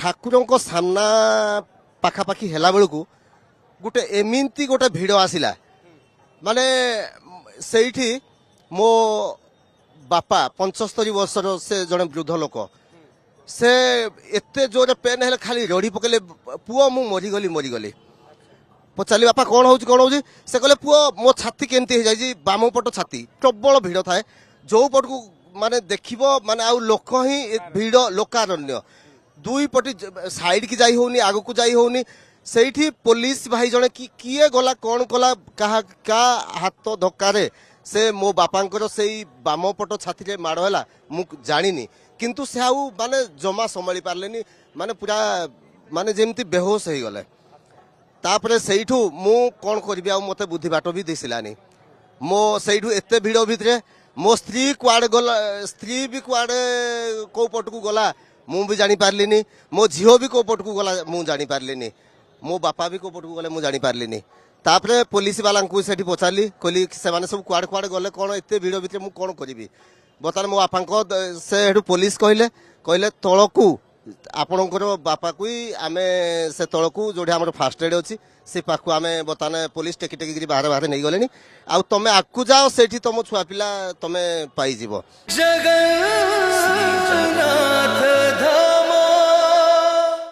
ठाकुर को सामना पाखापाखी है बेलू गोटे एमती गोटे भिड़ आसला माने से मो बापा 75 वर्षर से जड़े वृद्ध लोक से एते जोर पेन है खाली रड़ी पकेले पुओ मु मरीगली पचारि बापा कौन हो से कहले पुओ मो छाती केमती हो जाए बाम पट छाती प्रबल भिड़ थाए जो पट को माने देखिबो माने आउ लोक ही भिड़ लोकारण्य दुई पटी साइड की जाई होनी आगु को जाई होनी सेठी पुलिस भाई जने किए गला कौन कला का हाथ धक्कारे से मो बापांकर से बाम पट छाती रे माड़ हैला मु जानिनी किंतु से आउ माने जमा संभाली पारलेनी माने पूरा माने जेमती बेहोश हो गले तापरे सेठू मु कौन करी आ मते बुद्धि बाट भी दिसिलानी मो सेठू एते भिड़ भितरे मो स्त्री कुआड़े गला स्त्री भी कुआड़े को पट को गला मु भी जानी पारलिनी मो झील भी को पट को गला मु जानी पारलिनी मो बापा भी को पट को गले मु जानी पारलिनी तापरे पुलिस वाला को सेठी पचारली कहली से माने सब कुआड़े कुआड़े गले कौन एते भिड़ भितर मु कौन करी बर्तमान मो बापा को से पुलिस कहले कहले तलकू आपणकर बापा को आमे से तलकू जो आम फास्ट एड अच्छी से पाखु आमे बर्तमान पुलिस टेकी टेकी बाहर बाहर नहीं गले आउ तमे आकु जाओ सेठी तुम छुआ पिला तमे पाई जीवो।